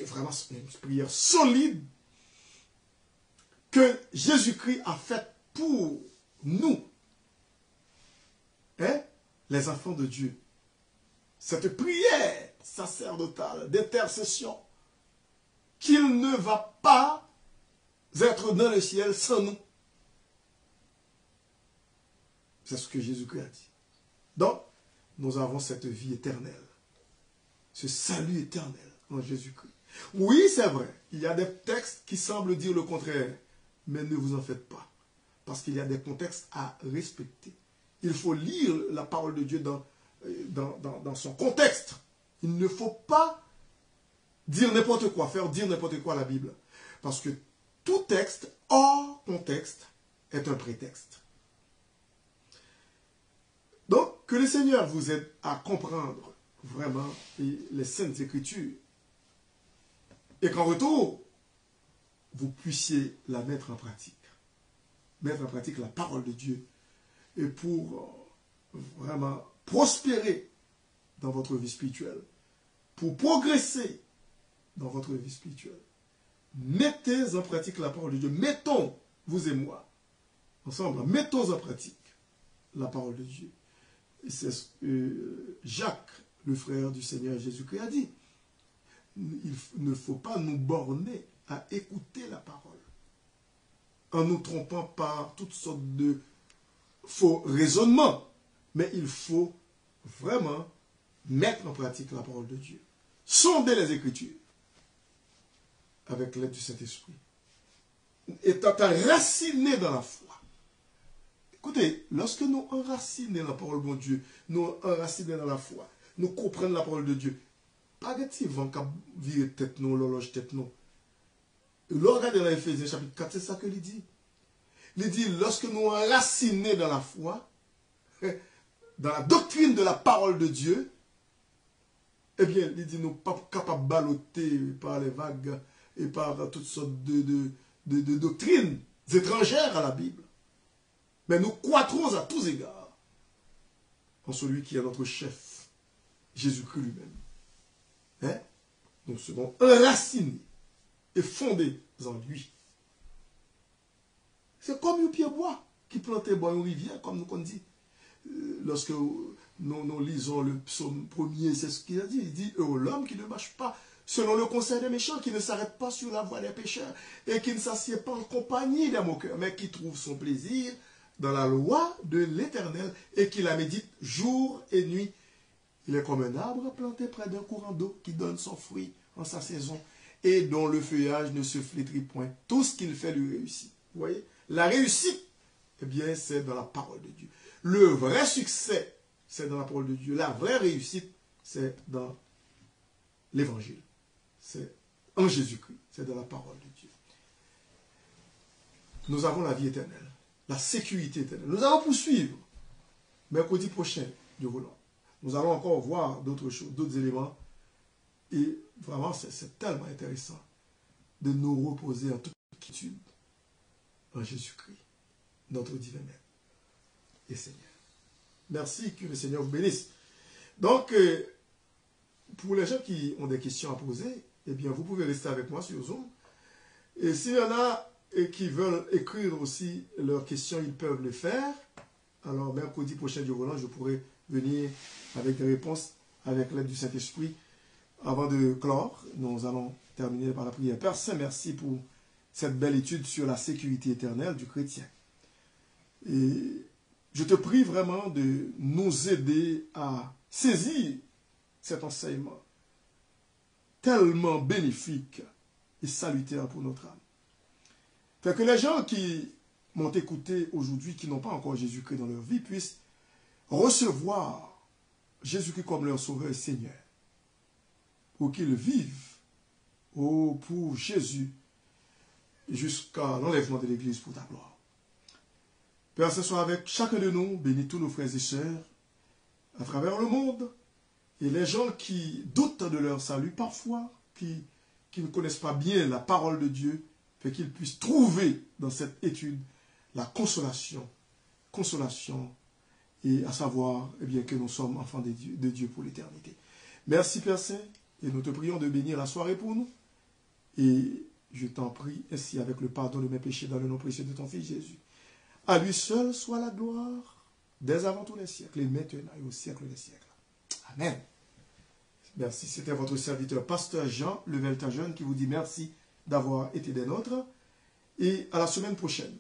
vraiment une prière solide que Jésus-Christ a faite pour nous, hein, les enfants de Dieu. Cette prière sacerdotale d'intercession, qu'il ne va pas être dans le ciel sans nous. C'est ce que Jésus-Christ a dit. Donc, nous avons cette vie éternelle, ce salut éternel en Jésus-Christ. Oui, c'est vrai, il y a des textes qui semblent dire le contraire, mais ne vous en faites pas, parce qu'il y a des contextes à respecter. Il faut lire la parole de Dieu dans son contexte. Il ne faut pas dire n'importe quoi, faire dire n'importe quoi à la Bible, parce que tout texte hors contexte est un prétexte. Donc, que le Seigneur vous aide à comprendre vraiment les Saintes Écritures et qu'en retour, vous puissiez la mettre en pratique. Mettre en pratique la parole de Dieu et pour vraiment prospérer dans votre vie spirituelle, pour progresser dans votre vie spirituelle. Mettez en pratique la parole de Dieu. Mettons, vous et moi, ensemble, mettons en pratique la parole de Dieu. C'est ce que Jacques, le frère du Seigneur Jésus-Christ, a dit. Il ne faut pas nous borner à écouter la parole, en nous trompant par toutes sortes de faux raisonnements. Mais il faut vraiment mettre en pratique la parole de Dieu. Sonder les Écritures avec l'aide du Saint-Esprit. Étant enraciné dans la foi. Écoutez, lorsque nous enracinons la parole de Dieu, nous enracinons dans la foi, nous comprenons la parole de Dieu, pas de petits vents qui virent tête nous, l'horloge tête nous. Regardez dans Éphésiens chapitre 4, c'est ça que il dit. Il dit, lorsque nous enracinons dans la foi, dans la doctrine de la parole de Dieu, eh bien, il dit, nous ne sommes pas capables de balloter par les vagues et par toutes sortes de doctrines étrangères à la Bible. Mais nous croîtrons à tous égards en celui qui est notre chef, Jésus-Christ lui-même. Hein? Nous serons enracinés et fondés en lui. C'est comme un pied-bois qui plantait dans une rivière, comme nous dit. Lorsque nous lisons le psaume 1er, c'est ce qu'il a dit. Il dit, heureux l'homme qui ne marche pas selon le conseil des méchants, qui ne s'arrête pas sur la voie des pécheurs et qui ne s'assied pas en compagnie des moqueurs, mais qui trouve son plaisir dans la loi de l'Éternel et qui la médite jour et nuit. Il est comme un arbre planté près d'un courant d'eau qui donne son fruit en sa saison et dont le feuillage ne se flétrit point. Tout ce qu'il fait lui réussit. Vous voyez? La réussite, eh bien, c'est dans la parole de Dieu. Le vrai succès, c'est dans la parole de Dieu. La vraie réussite, c'est dans l'Évangile. C'est en Jésus-Christ. C'est dans la parole de Dieu. Nous avons la vie éternelle. La sécurité éternelle. Nous allons poursuivre. Mercredi prochain, Dieu voulant. Nous allons encore voir d'autres choses, d'autres éléments. Et vraiment, c'est tellement intéressant de nous reposer en toute quiétude en Jésus-Christ, notre divin Maître et Seigneur. Merci, que le Seigneur vous bénisse. Donc, pour les gens qui ont des questions à poser, eh bien, vous pouvez rester avec moi sur Zoom. Et s'il y en a qui veulent écrire aussi leurs questions, ils peuvent le faire. Alors, mercredi prochain du volant, je pourrai venir avec des réponses avec l'aide du Saint-Esprit. Avant de clore, nous allons terminer par la prière. Père Saint, merci pour cette belle étude sur la sécurité éternelle du chrétien. Et je te prie vraiment de nous aider à saisir cet enseignement tellement bénéfique et salutaire pour notre âme. Fait que les gens qui m'ont écouté aujourd'hui, qui n'ont pas encore Jésus-Christ dans leur vie, puissent recevoir Jésus-Christ comme leur sauveur et Seigneur, pour qu'ils vivent pour Jésus jusqu'à l'enlèvement de l'Église pour ta gloire. Père, ce soit avec chacun de nous, bénis tous nos frères et sœurs à travers le monde, et les gens qui doutent de leur salut parfois, qui ne connaissent pas bien la parole de Dieu, fait qu'ils puissent trouver dans cette étude la consolation, et à savoir eh bien, que nous sommes enfants de Dieu pour l'éternité. Merci Père Saint, et nous te prions de bénir la soirée pour nous, et je t'en prie ainsi avec le pardon de mes péchés dans le nom précieux de ton Fils Jésus. À lui seul soit la gloire, dès avant tous les siècles, et maintenant et au siècle des siècles. Amen. Merci, c'était votre serviteur, Pasteur Jean Leveltajeune, qui vous dit merci d'avoir été des nôtres, et à la semaine prochaine.